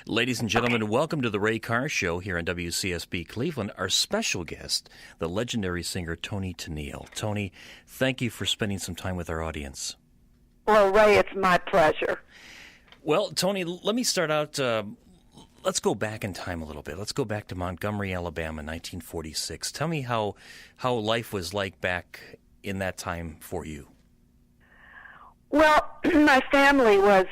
Ladies and gentlemen, welcome to the Ray Carr Show here on WCSB Cleveland. Our special guest, the legendary singer Toni Tennille. Toni, thank you for spending some time with our audience. Well, Ray, it's my pleasure. Well, Toni, let me start out. Let's go back in time a little bit. Let's go back to Montgomery, Alabama, 1946. Tell me how life was like back in that time for you. Well, my family was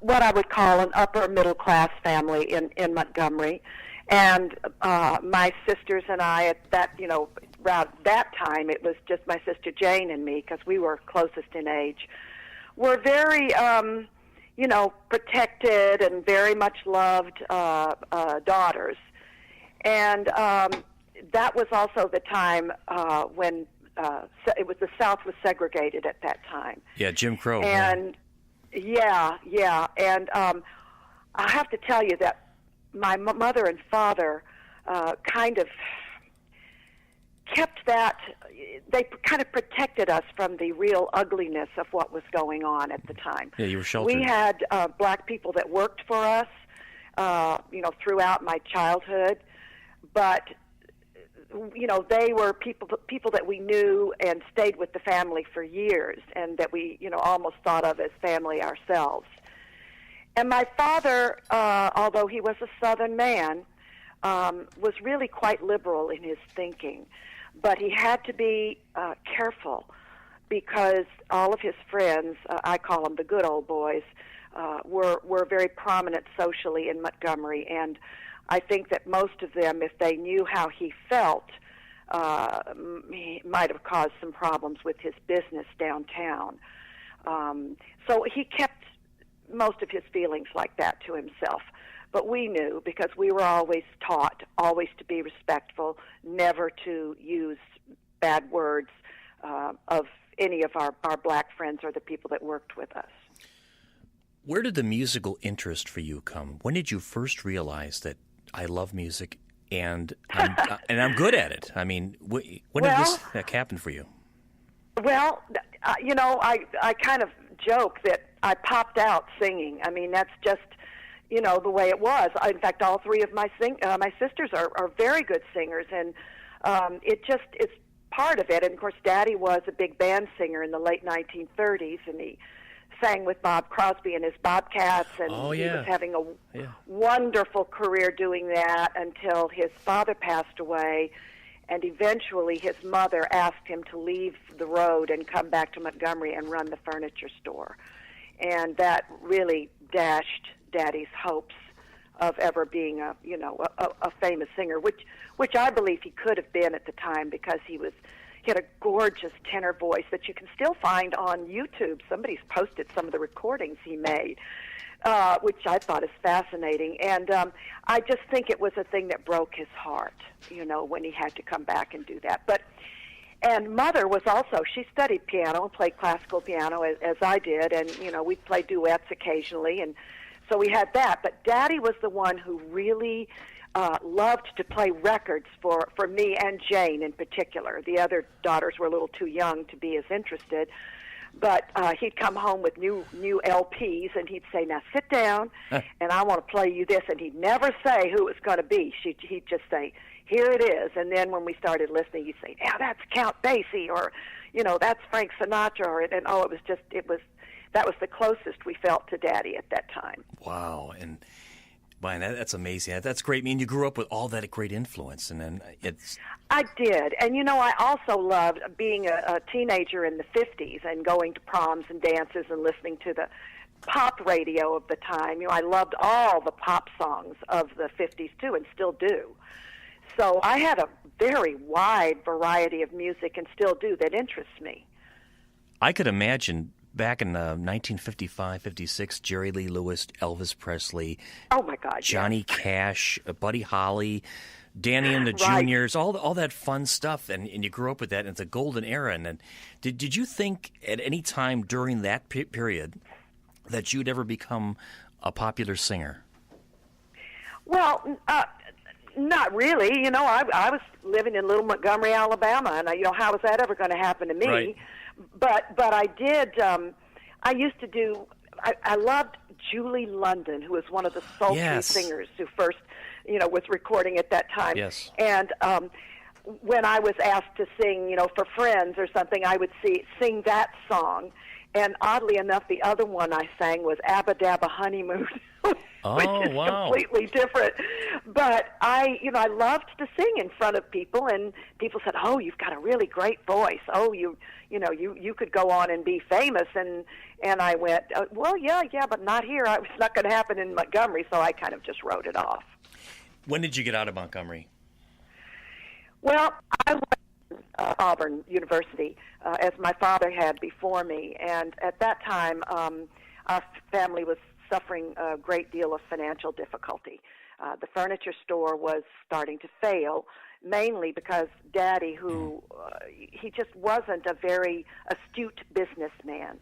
what I would call an upper middle class family in Montgomery, and my sisters and I around that time it was just my sister Jane and me because we were closest in age. Were very protected and very much loved daughters, and that was also the time when. It was the South was segregated at that time. Yeah, Jim Crow. And yeah. And I have to tell you that my mother and father kind of kept that. They kind of protected us from the real ugliness of what was going on at the time. Yeah, you were sheltered. We had black people that worked for us, throughout my childhood, but. They were people that we knew and stayed with the family for years, and that we, almost thought of as family ourselves. And my father, although he was a Southern man, was really quite liberal in his thinking. But he had to be careful because all of his friends, I call them the good old boys, were very prominent socially in Montgomery, and I think that most of them, if they knew how he felt, he might have caused some problems with his business downtown. So he kept most of his feelings like that to himself. But we knew, because we were always taught always to be respectful, never to use bad words of any of our black friends or the people that worked with us. Where did the musical interest for you come? When did you first realize that I love music and I'm good at it? I mean, when did this happen for you? Well, I kind of joke that I popped out singing. I mean, that's just, the way it was. In fact, all three of my sisters are very good singers, and it's part of it. And, of course, Daddy was a big band singer in the late 1930s, and he sang with Bob Crosby and his Bobcats, and he was having a wonderful career doing that until his father passed away, and eventually his mother asked him to leave the road and come back to Montgomery and run the furniture store. And that really dashed Daddy's hopes of ever being a famous singer, which I believe he could have been at the time, because he had a gorgeous tenor voice that you can still find on YouTube. Somebody's posted some of the recordings he made, which I thought is fascinating. And I just think it was a thing that broke his heart, when he had to come back and do that. And Mother was also, she studied piano and played classical piano as I did, and, we'd play duets occasionally, and so we had that. But Daddy was the one who really loved to play records for me and Jane in particular. The other daughters were a little too young to be as interested. But he'd come home with new LPs, and he'd say, "Now sit down, and I want to play you this." And he'd never say who it was going to be. He'd just say, "Here it is." And then when we started listening, he'd say, "Now that's Count Basie," or, "That's Frank Sinatra." That was the closest we felt to Daddy at that time. Wow. And man, that's amazing. That's great. I mean, you grew up with all that great influence, and then it's... I did. And, I also loved being a teenager in the 50s and going to proms and dances and listening to the pop radio of the time. I loved all the pop songs of the 50s, too, and still do. So I had a very wide variety of music, and still do, that interests me. I could imagine... Back in 1955, 56, Jerry Lee Lewis, Elvis Presley, oh my God, Johnny Cash, Buddy Holly, Danny and the Juniors, all that fun stuff, and you grew up with that, and it's a golden era. And then, did you think at any time during that period that you'd ever become a popular singer? Well, not really. I was living in little Montgomery, Alabama, and how was that ever going to happen to me? Right. But I did. I used to do. I loved Julie London, who was one of the sultry Yes. singers who first, was recording at that time. Yes. And when I was asked to sing, for friends or something, I would sing that song. And oddly enough, the other one I sang was Abba Dabba Honeymoon, which is wow. completely different. But I loved to sing in front of people, and people said, "Oh, you've got a really great voice. Oh, you could go on and be famous." And I went, "Well, yeah, but not here. It's not going to happen in Montgomery." So I kind of just wrote it off. When did you get out of Montgomery? Well, I went to Auburn University, as my father had before me. And at that time, our family was suffering a great deal of financial difficulty. The furniture store was starting to fail, mainly because Daddy, who he just wasn't a very astute businessman.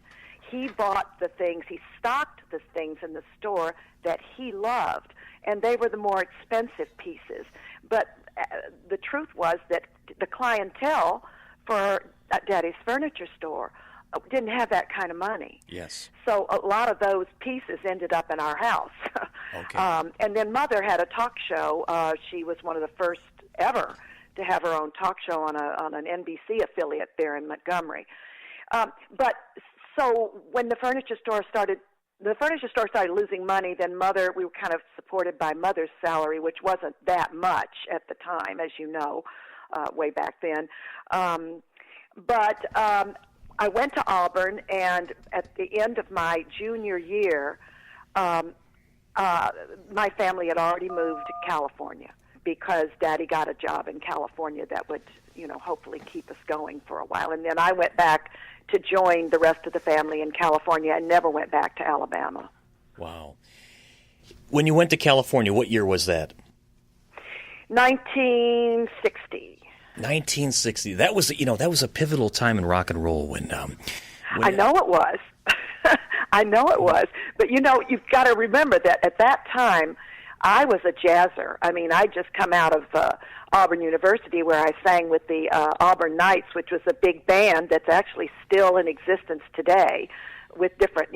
He bought the things, he stocked the things in the store that he loved, and they were the more expensive pieces. But the truth was that the clientele for Daddy's furniture store didn't have that kind of money. Yes. So a lot of those pieces ended up in our house. Okay. And then Mother had a talk show. She was one of the first ever to have her own talk show on an NBC affiliate there in Montgomery. But so when the furniture store started losing money, then Mother, we were kind of supported by Mother's salary, which wasn't that much at the time, as you know, way back then. But I went to Auburn, and at the end of my junior year, my family had already moved to California because Daddy got a job in California that would, hopefully keep us going for a while. And then I went back to join the rest of the family in California and never went back to Alabama. Wow. When you went to California, what year was that? 1960. 1960. That was a pivotal time in rock and roll when I know it was. I know it was. But you've got to remember that at that time I was a jazzer. I mean, I'd just come out of Auburn University, where I sang with the Auburn Knights, which was a big band that's actually still in existence today, with different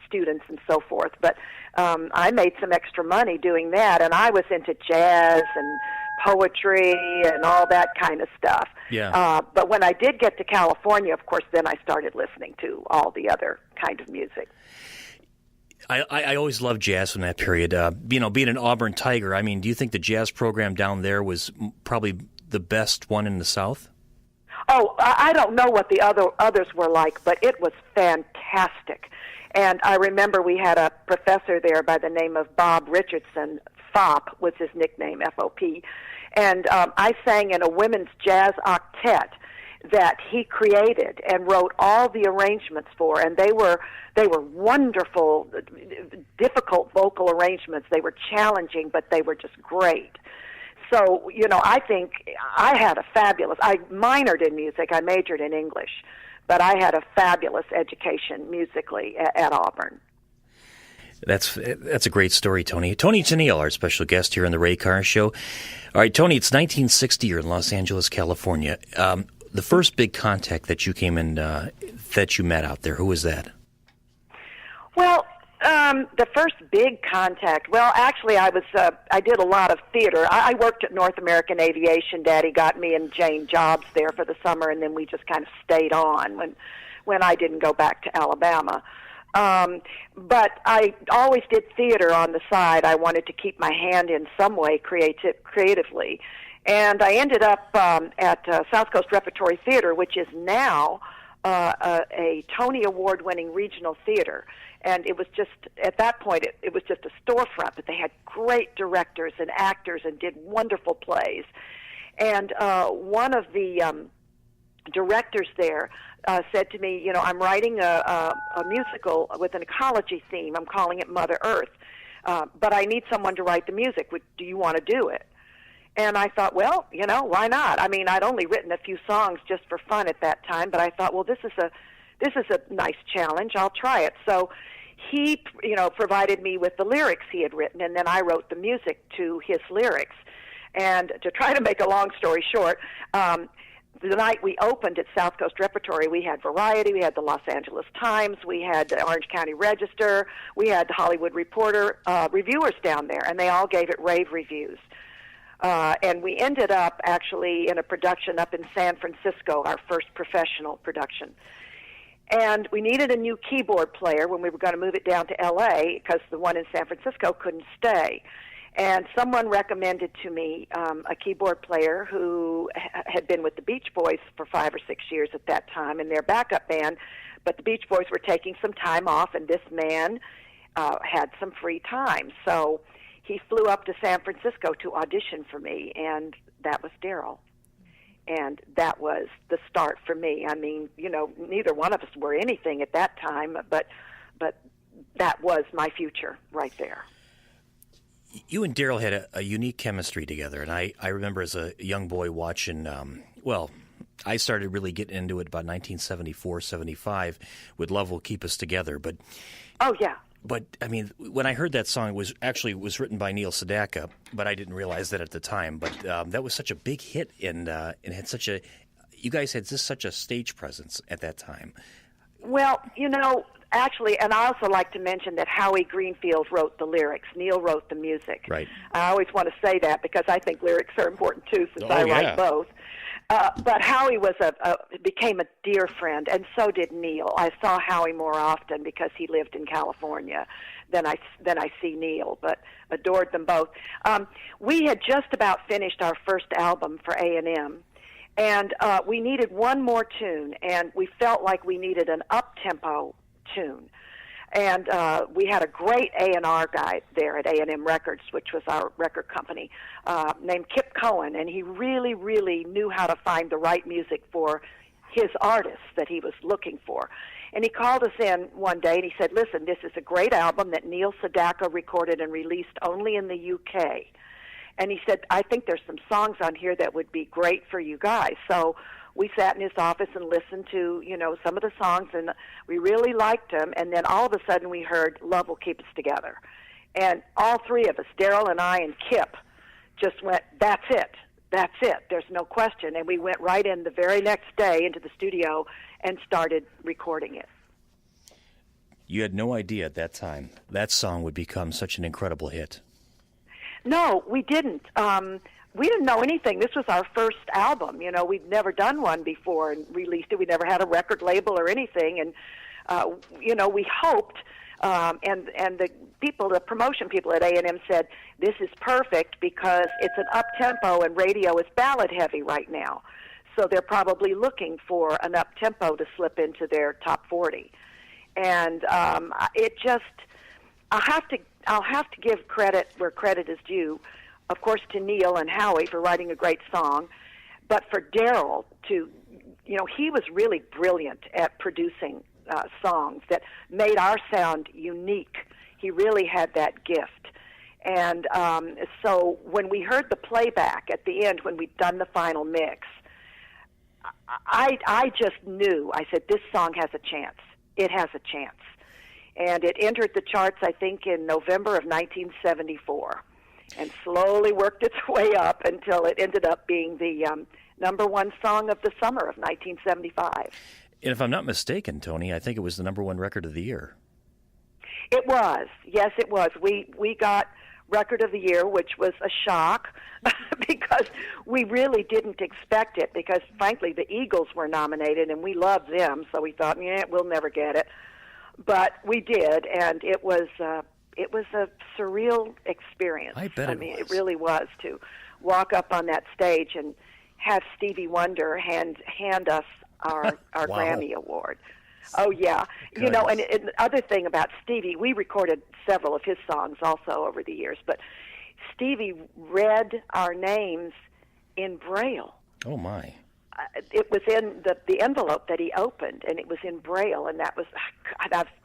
students and so forth. But I made some extra money doing that, and I was into jazz and poetry and all that kind of stuff. Yeah. But when I did get to California, of course, then I started listening to all the other kind of music. I always loved jazz from that period. Being an Auburn Tiger, I mean, do you think the jazz program down there was probably the best one in the South? Oh, I don't know what the others were like, but it was fantastic. And I remember we had a professor there by the name of Bob Richardson. Fop was his nickname, F-O-P. And I sang in a women's jazz octet that he created and wrote all the arrangements for, and they were wonderful, difficult vocal arrangements. They were challenging, but they were just great. So, I think I had I minored in music, I majored in English, but I had a fabulous education musically at Auburn. That's a great story, Toni. Toni Tennille, our special guest here on the Ray Carr Show. All right, Toni, it's 1960. You're in Los Angeles, California. The first big contact that you came in, that you met out there, who was that? Well, the first big contact. Well, actually, I did a lot of theater. I worked at North American Aviation. Daddy got me and Jane jobs there for the summer, and then we just kind of stayed on when I didn't go back to Alabama. But I always did theater on the side. I wanted to keep my hand in some way creatively. And I ended up at South Coast Repertory Theater, which is now a Tony Award-winning regional theater. And it was just, at that point, it was just a storefront, but they had great directors and actors and did wonderful plays. And one of the directors there said to me, I'm writing a musical with an ecology theme. I'm calling it Mother Earth. But I need someone to write the music. Do you want to do it? And I thought, well, why not? I mean, I'd only written a few songs just for fun at that time, but I thought, well, this is a nice challenge. I'll try it. So he, provided me with the lyrics he had written, and then I wrote the music to his lyrics. And to try to make a long story short, the night we opened at South Coast Repertory, we had Variety, we had the Los Angeles Times, we had the Orange County Register, we had the Hollywood Reporter reviewers down there, and they all gave it rave reviews. And we ended up actually in a production up in San Francisco, our first professional production. And we needed a new keyboard player when we were going to move it down to L.A. because the one in San Francisco couldn't stay. And someone recommended to me a keyboard player who had been with the Beach Boys for 5 or 6 years at that time in their backup band, but the Beach Boys were taking some time off, and this man had some free time. So he flew up to San Francisco to audition for me, and that was Daryl. And that was the start for me. I mean, you know, neither one of us were anything at that time, but that was my future right there. You and Daryl had a unique chemistry together, and I remember as a young boy watching, I started really getting into it about 1974, 75 with Love Will Keep Us Together. But oh, yeah. But, I mean, when I heard that song, it was written by Neil Sedaka, but I didn't realize that at the time. But that was such a big hit, and had you guys had just such a stage presence at that time. Well, you know, actually, and I also like to mention that Howie Greenfield wrote the lyrics. Neil wrote the music. Right. I always want to say that because I think lyrics are important, too, since I write both. But Howie became a dear friend, and so did Neil. I saw Howie more often because he lived in California than I see Neil, but adored them both. We had just about finished our first album for A&M, and we needed one more tune, and we felt like we needed an up-tempo tune. And we had a great A&R guy there at A&M Records, which was our record company, named Kip Cohen, and he really, really knew how to find the right music for his artists that he was looking for. And he called us in one day and he said, listen, this is a great album that Neil Sedaka recorded and released only in the UK. And he said, I think there's some songs on here that would be great for you guys. So we sat in his office and listened to, you know, some of the songs, and we really liked them. And then all of a sudden we heard Love Will Keep Us Together. And all three of us, Daryl and I and Kip, just went, that's it. That's it. There's no question. And we went right in the very next day into the studio and started recording it. You had no idea at that time that song would become such an incredible hit. No, we didn't. We didn't know anything. This was our first album. You know, we'd never done one before and released it. We never had a record label or anything. And, you know, we hoped, and the promotion people at A&M said, this is perfect because it's an up-tempo and radio is ballad-heavy right now. So they're probably looking for an up-tempo to slip into their top 40. And it just, I'll have to give credit where credit is due, of course, to Neil and Howie for writing a great song, but for Daryl to, you know, he was really brilliant at producing songs that made our sound unique. He really had that gift. And so when we heard the playback at the end, when we'd done the final mix, I just knew. I said, this song has a chance. It has a chance. And it entered the charts, I think, in November of 1974. And slowly worked its way up until it ended up being the number one song of the summer of 1975. And if I'm not mistaken, Toni, I think it was the number one record of the year. It was. Yes, it was. We got Record of the Year, which was a shock because we really didn't expect it because, frankly, the Eagles were nominated, and we loved them, so we thought, we'll never get it. But we did, and it was a surreal experience. I bet it was. It really was to walk up on that stage and have Stevie Wonder hand us our Wow. Grammy Award. Oh, yeah. Good. You know, and the other thing about Stevie, we recorded several of his songs also over the years, but Stevie read our names in Braille. Oh, my. It was in the envelope that he opened, and it was in Braille, and that was,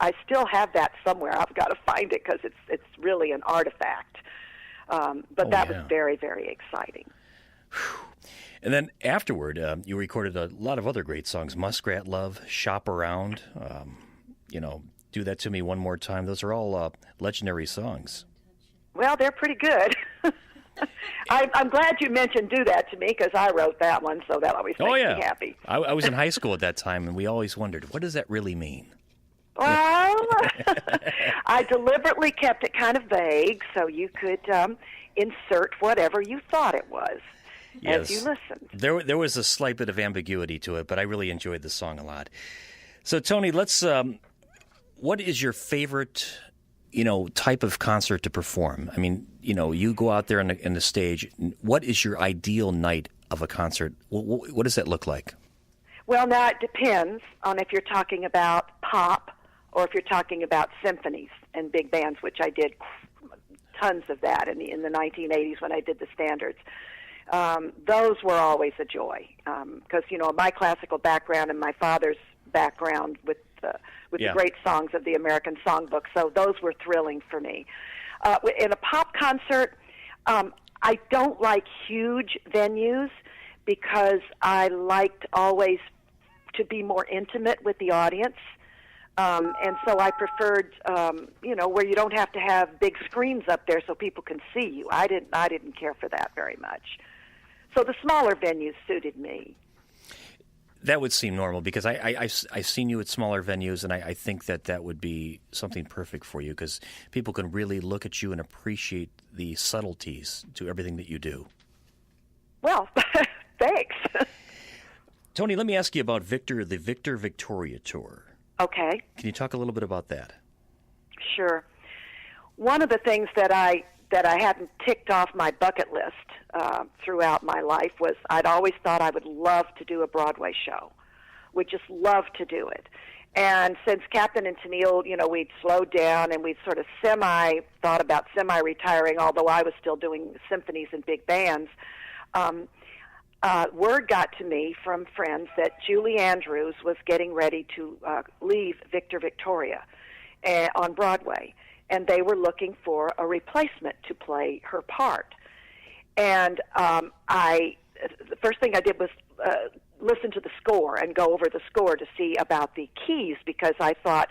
I still have that somewhere. I've got to find it because it's really an artifact. But that was very, very exciting. And then afterward, you recorded a lot of other great songs, Muskrat Love, Shop Around, Do That To Me One More Time. Those are all legendary songs. Well, they're pretty good. I'm glad you mentioned Do That to Me, because I wrote that one, so that always makes me happy. I was in high school at that time, and we always wondered, what does that really mean? Well, I deliberately kept it kind of vague so you could insert whatever you thought it was as you listened. There was a slight bit of ambiguity to it, but I really enjoyed the song a lot. So, Toni, let's. What is your favorite, type of concert to perform? I mean, you go out there in the stage. What is your ideal night of a concert? What does that look like? Well, now it depends on if you're talking about pop or if you're talking about symphonies and big bands, which I did tons of that in the 1980s when I did the standards. Those were always a joy because, my classical background and my father's background with the great songs of the American Songbook, so those were thrilling for me. In a pop concert, I don't like huge venues because I liked always to be more intimate with the audience. And so I preferred, where you don't have to have big screens up there so people can see you. I didn't care for that very much. So the smaller venues suited me. That would seem normal because I've seen you at smaller venues, and I think that would be something perfect for you because people can really look at you and appreciate the subtleties to everything that you do. Well, thanks. Toni, let me ask you about the Victor Victoria Tour. Okay. Can you talk a little bit about that? Sure. One of the things that I hadn't ticked off my bucket list throughout my life was I'd always thought I would love to do a Broadway show. Would just love to do it. And since Captain and Tennille, we'd slowed down and we'd sort of thought about semi-retiring, although I was still doing symphonies and big bands, word got to me from friends that Julie Andrews was getting ready to leave Victor Victoria on Broadway, and they were looking for a replacement to play her part. And the first thing I did was listen to the score and go over the score to see about the keys, because I thought,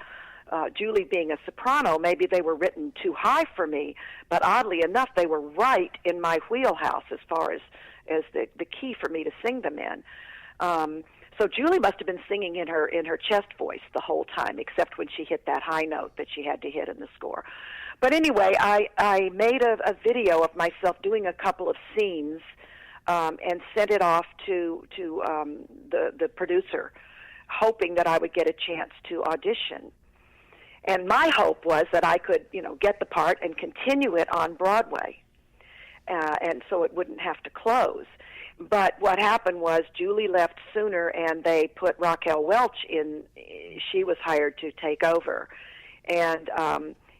Julie being a soprano, maybe they were written too high for me, but oddly enough, they were right in my wheelhouse as far as the key for me to sing them in. So Julie must have been singing in her chest voice the whole time, except when she hit that high note that she had to hit in the score. But anyway, I made a video of myself doing a couple of scenes and sent it off to the producer, hoping that I would get a chance to audition. And my hope was that I could, get the part and continue it on Broadway. And so it wouldn't have to close. But what happened was Julie left sooner, and they put Raquel Welch in. She was hired to take over. And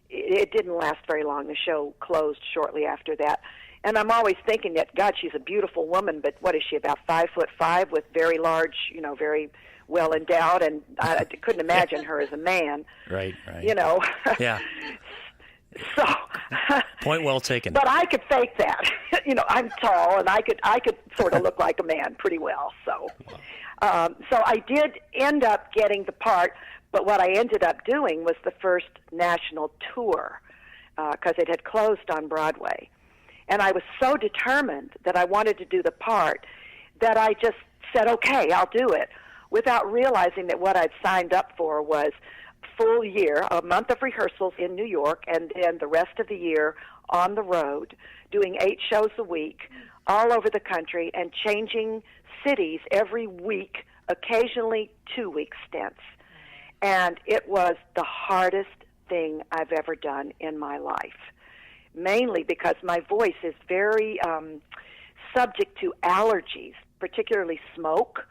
it didn't last very long. The show closed shortly after that. And I'm always thinking that, God, she's a beautiful woman, but what is she, about 5'5", with very large, very well endowed, and I couldn't imagine her as a man. Right. Yeah. So, point well taken. But I could fake that. I'm tall, and I could sort of look like a man pretty well. So, so I did end up getting the part. But what I ended up doing was the first national tour because it had closed on Broadway, and I was so determined that I wanted to do the part that I just said, "Okay, I'll do it," without realizing that what I'd signed up for was full year, a month of rehearsals in New York, and then the rest of the year on the road, doing 8 shows a week all over the country and changing cities every week, occasionally 2-week stints. And it was the hardest thing I've ever done in my life, mainly because my voice is very subject to allergies, particularly smoke.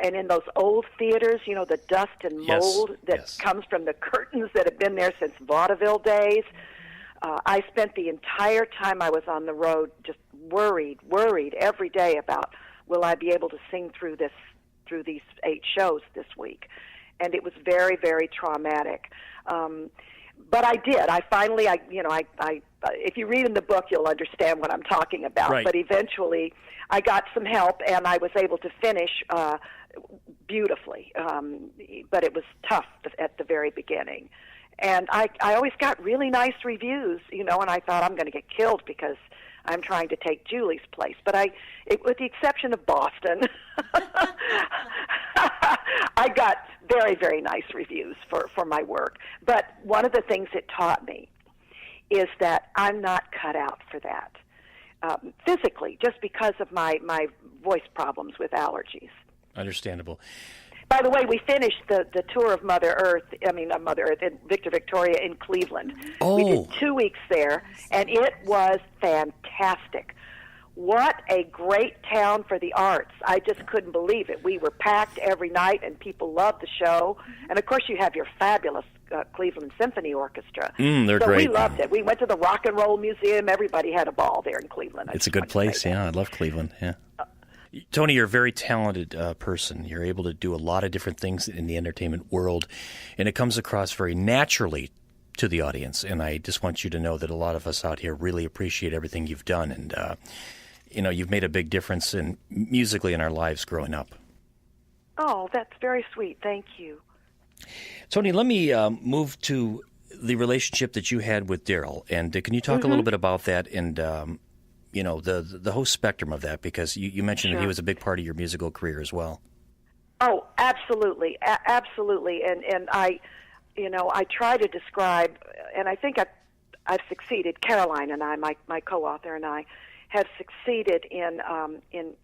And in those old theaters, the dust and mold that comes from the curtains that have been there since vaudeville days. I spent the entire time I was on the road just worried every day about, will I be able to sing through these 8 shows this week? And it was very, very traumatic. But I did. I finally, if you read in the book, you'll understand what I'm talking about. Right. But eventually, I got some help, and I was able to finish beautifully. But it was tough at the very beginning. And I always got really nice reviews, and I thought I'm going to get killed because I'm trying to take Julie's place. But with the exception of Boston, I got very, very nice reviews for my work. But one of the things it taught me is that I'm not cut out for that physically, just because of my voice problems with allergies. Understandable. By the way, we finished the tour of Mother Earth, not Mother Earth, in Victor Victoria in Cleveland. Oh. We did 2 weeks there, and it was fantastic. What a great town for the arts. I just couldn't believe it. We were packed every night, and people loved the show. And, of course, you have your fabulous Cleveland Symphony Orchestra. They're so great. We loved it. We went to the Rock and Roll Museum. Everybody had a ball there in Cleveland. It's a good place, yeah. I love Cleveland, yeah. Toni, you're a very talented person. You're able to do a lot of different things in the entertainment world, and it comes across very naturally to the audience. And I just want you to know that a lot of us out here really appreciate everything you've done, and you've made a big difference musically in our lives growing up. Oh, that's very sweet. Thank you. Toni, let me move to the relationship that you had with Daryl, and can you talk a little bit about that and the whole spectrum of that, because you mentioned that he was a big part of your musical career as well. Oh, absolutely, absolutely, and I try to describe, and I think I've succeeded. Caroline and I, my co-author and I, have succeeded in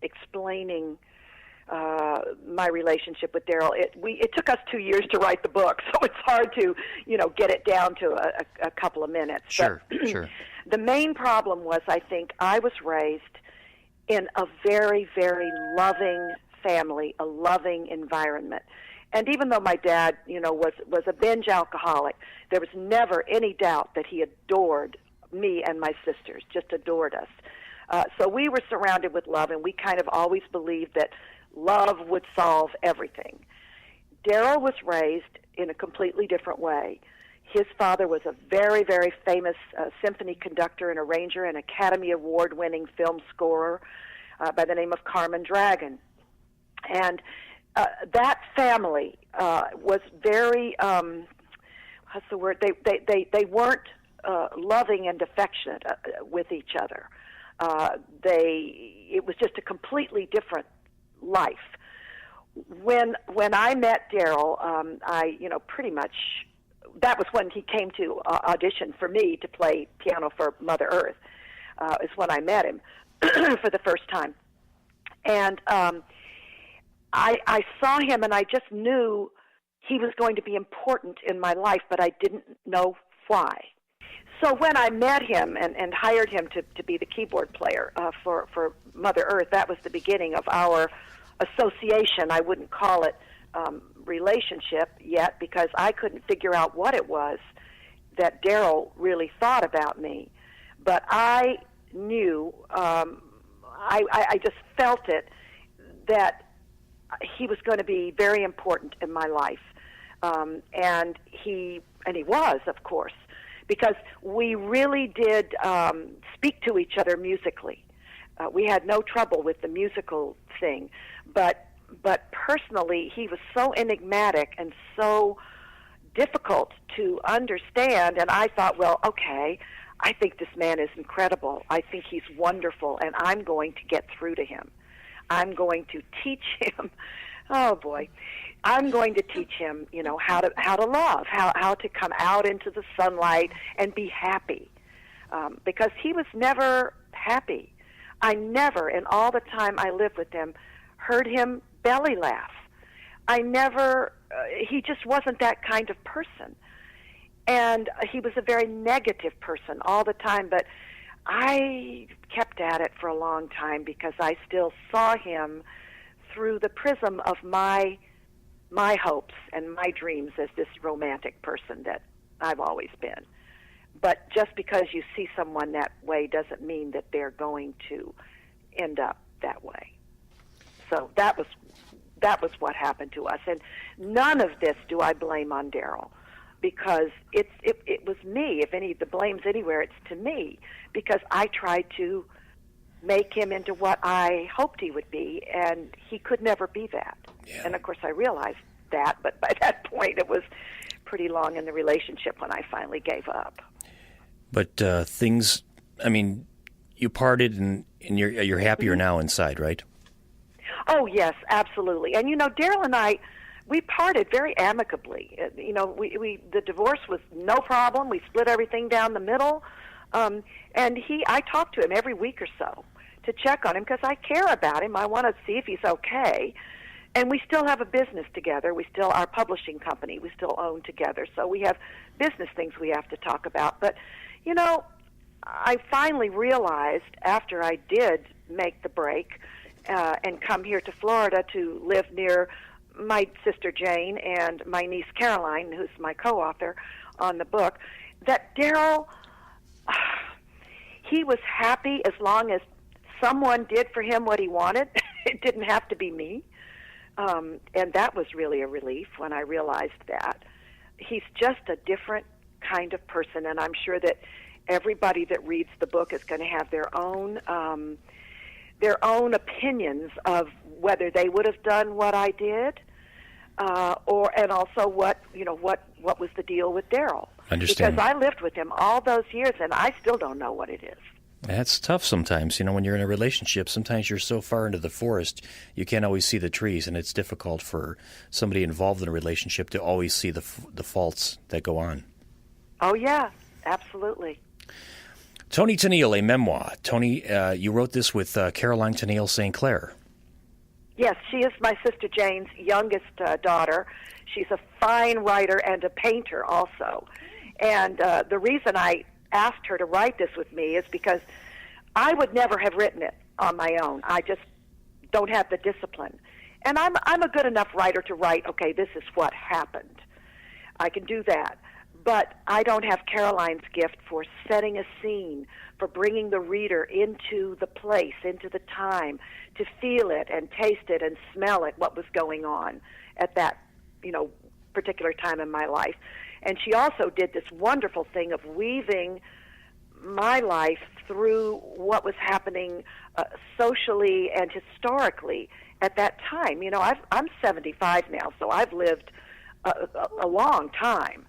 explaining my relationship with Daryl. It took us 2 years to write the book, so it's hard to get it down to a couple of minutes. Sure, but sure. The main problem was, I think, I was raised in a very, very loving family, a loving environment. And even though my dad, was a binge alcoholic, there was never any doubt that he adored me and my sisters, just adored us. So we were surrounded with love, and we kind of always believed that love would solve everything. Daryl was raised in a completely different way. His father was a very, very famous symphony conductor and arranger and Academy Award-winning film scorer by the name of Carmen Dragon. And that family was very, what's the word? They weren't loving and affectionate with each other. It was just a completely different life. When I met Daryl, I pretty much, that was when he came to audition for me to play piano for Mother Earth. Is when I met him for the first time, and I saw him, and I just knew he was going to be important in my life, but I didn't know why. So when I met him and hired him to be the keyboard player for Mother Earth, that was the beginning of our association. I wouldn't call it relationship yet, because I couldn't figure out what it was that Daryl really thought about me. But I knew, I just felt it, that he was going to be very important in my life. And he was, of course, because we really did speak to each other musically. We had no trouble with the musical thing, but personally, he was so enigmatic and so difficult to understand, and I thought, well, okay, I think this man is incredible. I think he's wonderful, and I'm going to get through to him. I'm going to teach him, oh boy, I'm going to teach him, how to love, how to come out into the sunlight and be happy, because he was never happy. I never, in all the time I lived with him, heard him belly laugh. I never, he just wasn't that kind of person. And he was a very negative person all the time, but I kept at it for a long time because I still saw him through the prism of my hopes and my dreams as this romantic person that I've always been. But just because you see someone that way doesn't mean that they're going to end up that way. So that was what happened to us, and none of this do I blame on Daryl, because it was me. If the blame's anywhere, it's to me, because I tried to make him into what I hoped he would be, and he could never be that. Yeah. And of course I realized that, but by that point it was pretty long in the relationship when I finally gave up. But things, I mean, you parted and you're happier now inside, right? Oh, yes, absolutely. And, Daryl and I, we parted very amicably. The divorce was no problem. We split everything down the middle. And I talk to him every week or so to check on him because I care about him. I want to see if he's okay. And we still have a business together. Our publishing company, we still own together. So we have business things we have to talk about. But, I finally realized after I did make the break and come here to Florida to live near my sister Jane and my niece Caroline, who's my co-author on the book, that Daryl, he was happy as long as someone did for him what he wanted. It didn't have to be me. And that was really a relief when I realized that. He's just a different kind of person, and I'm sure that everybody that reads the book is going to have their own opinions of whether they would have done what I did, and also what was the deal with Daryl. Understand. Because I lived with him all those years, and I still don't know what it is. That's tough sometimes. When you're in a relationship, sometimes you're so far into the forest, you can't always see the trees, and it's difficult for somebody involved in a relationship to always see the faults that go on. Oh, yeah, absolutely. Toni Tennille, a memoir. Toni, you wrote this with Caroline Tennille St. Clair. Yes, she is my sister Jane's youngest daughter. She's a fine writer and a painter also. And the reason I asked her to write this with me is because I would never have written it on my own. I just don't have the discipline. And I'm a good enough writer to write, okay, this is what happened. I can do that. But I don't have Caroline's gift for setting a scene, for bringing the reader into the place, into the time, to feel it and taste it and smell it, what was going on at that, particular time in my life. And she also did this wonderful thing of weaving my life through what was happening socially and historically at that time. I'm 75 now, so I've lived a long time.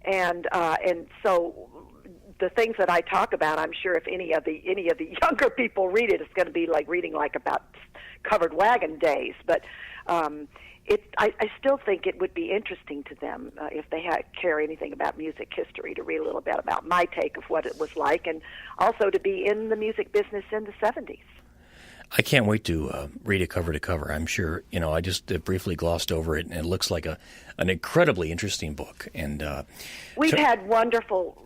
And so the things that I talk about, I'm sure if any of the younger people read it, it's going to be like reading about covered wagon days. But I still think it would be interesting to them if they care anything about music history to read a little bit about my take of what it was like, and also to be in the music business in the 70s. I can't wait to read it cover to cover. I'm sure, I just briefly glossed over it, and it looks like an incredibly interesting book. And we've had wonderful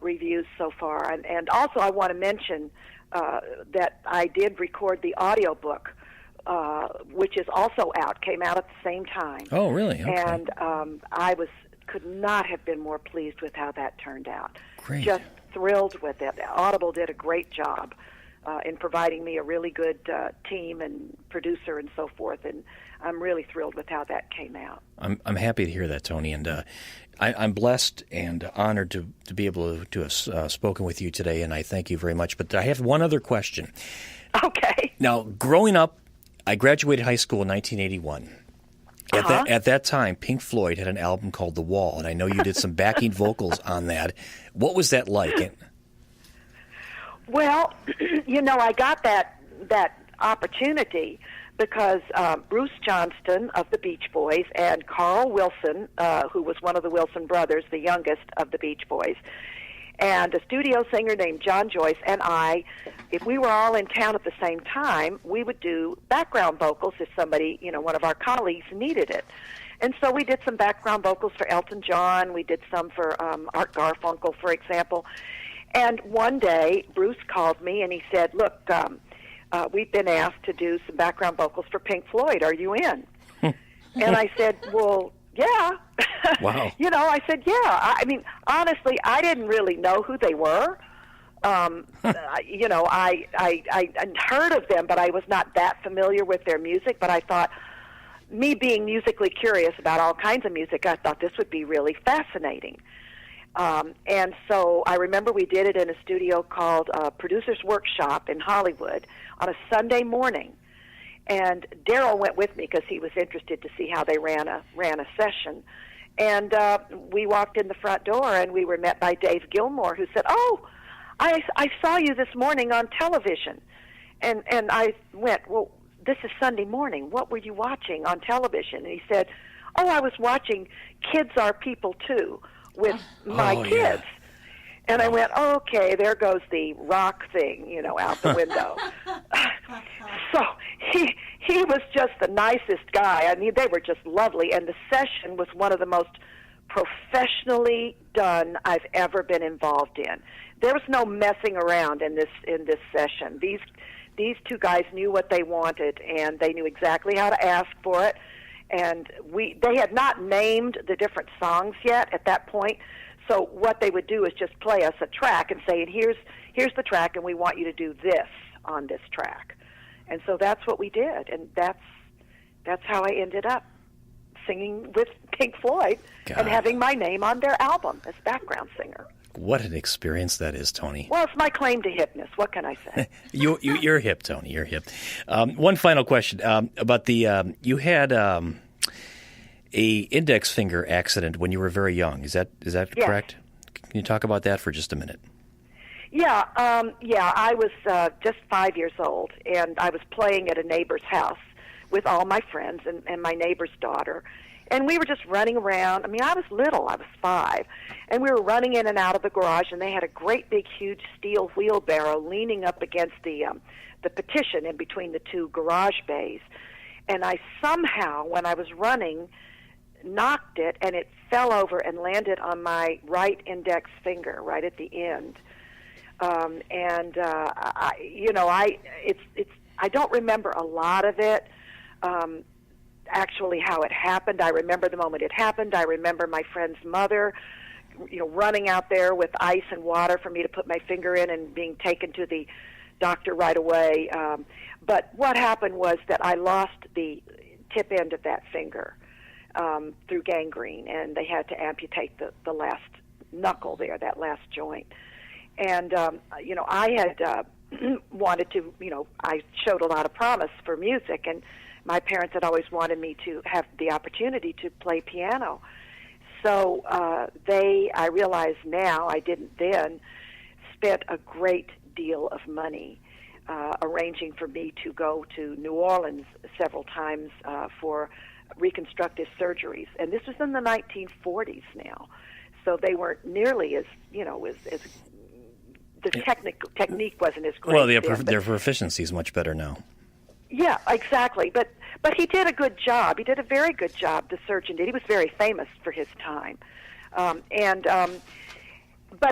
reviews so far. And also I want to mention that I did record the audiobook, which is also out, came out at the same time. Oh, really? Okay. And I could not have been more pleased with how that turned out. Great. Just thrilled with it. Audible did a great job in providing me a really good team and producer and so forth, and I'm really thrilled with how that came out. I'm happy to hear that, Toni, and I'm blessed and honored to be able to have spoken with you today, and I thank you very much. But I have one other question. Okay. Now, growing up, I graduated high school in 1981. At that time, Pink Floyd had an album called The Wall, and I know you did some backing vocals on that. What was that like? Well, I got that opportunity because Bruce Johnston of the Beach Boys and Carl Wilson, who was one of the Wilson brothers, the youngest of the Beach Boys, and a studio singer named John Joyce and I, if we were all in town at the same time, we would do background vocals if somebody, one of our colleagues needed it. And so we did some background vocals for Elton John. We did some for Art Garfunkel, for example. And one day, Bruce called me and he said, look, we've been asked to do some background vocals for Pink Floyd. Are you in? And I said, well, yeah. Wow. I said, yeah. I mean, honestly, I didn't really know who they were. I heard of them, but I was not that familiar with their music. But I thought, me being musically curious about all kinds of music, I thought this would be really fascinating. And so I remember we did it in a studio called Producer's Workshop in Hollywood on a Sunday morning. And Daryl went with me because he was interested to see how they ran a session. And we walked in the front door, and we were met by Dave Gilmore, who said, "Oh, I saw you this morning on television." And I went, "Well, this is Sunday morning. What were you watching on television?" And he said, "Oh, I was watching Kids Are People Too with my kids." Yeah. And I went, "Okay, there goes the rock thing, out the window." So he was just the nicest guy. I mean, they were just lovely, and the session was one of the most professionally done I've ever been involved in. There was no messing around in this session. These two guys knew what they wanted, and they knew exactly how to ask for it. And they had not named the different songs yet at that point. So what they would do is just play us a track and say, here's the track, and we want you to do this on this track. And so that's what we did, and that's how I ended up singing with Pink Floyd and having my name on their album as background singer. What an experience that is, Toni. Well, it's my claim to hipness. What can I say? You're hip, Toni. You're hip. One final question about the you had a index finger accident when you were very young. Is that Yes. correct? Can you talk about that for just a minute? Yeah, I was just 5 years old, and I was playing at a neighbor's house with all my friends and my neighbor's daughter. And we were just running around. I mean, I was little. I was 5. And we were running in and out of the garage, and they had a great big, huge steel wheelbarrow leaning up against the partition in between the two garage bays. And I somehow, when I was running, knocked it, and it fell over and landed on my right index finger, right at the end. I don't remember a lot of it. Actually, how it happened. I remember the moment it happened. I remember my friend's mother, running out there with ice and water for me to put my finger in and being taken to the doctor right away. But what happened was that I lost the tip end of that finger through gangrene, and they had to amputate the last knuckle there, that last joint. And, I had wanted to, I showed a lot of promise for music, and my parents had always wanted me to have the opportunity to play piano. So I realize now, I didn't then, spent a great deal of money arranging for me to go to New Orleans several times for reconstructive surgeries. And this was in the 1940s now. So they weren't nearly as the technique wasn't as great. Well, their proficiency is much better now. Yeah, exactly. But he did a good job. He did a very good job, the surgeon did. He was very famous for his time. But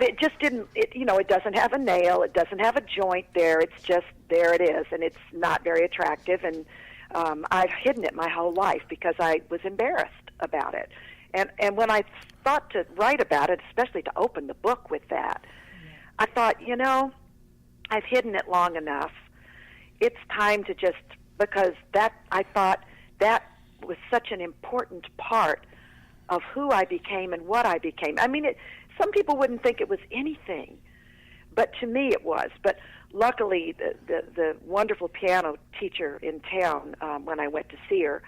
it just didn't, it doesn't have a nail. It doesn't have a joint there. It's just, there it is, and it's not very attractive. And I've hidden it my whole life because I was embarrassed about it. And when I thought to write about it, especially to open the book with that, I thought, I've hidden it long enough. It's time to just, because I thought that was such an important part of who I became and what I became. I mean, some people wouldn't think it was anything, but to me it was. But luckily, the wonderful piano teacher in town, when I went to see her,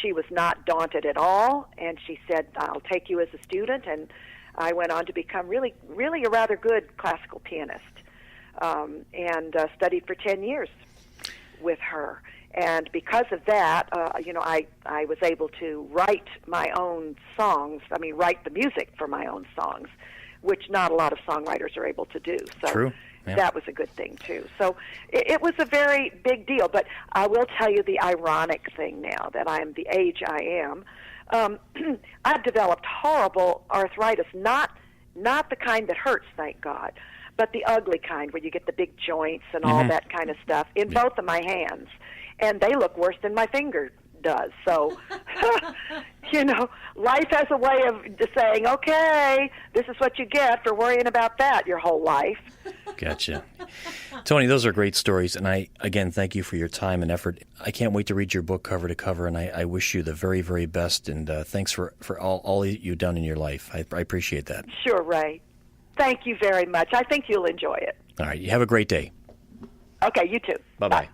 she was not daunted at all, and she said, "I'll take you as a student," and I went on to become really, really a rather good classical pianist, and studied for 10 years with her. And because of that, I was able to write my own songs. I mean, write the music for my own songs, which not a lot of songwriters are able to do. So True. Yeah. That was a good thing, too. So it was a very big deal. But I will tell you the ironic thing now that I am the age I am. I've developed horrible arthritis, not the kind that hurts, thank God, but the ugly kind where you get the big joints and all that kind of stuff in both of my hands. And they look worse than my finger does. So, life has a way of saying, okay, this is what you get for worrying about that your whole life. Gotcha. Toni, those are great stories, and I, again, thank you for your time and effort. I can't wait to read your book cover to cover, and I wish you the very, very best, and thanks for all you've done in your life. I appreciate that. Sure, Ray. Thank you very much. I think you'll enjoy it. All right. You have a great day. Okay, you too. Bye-bye. Bye.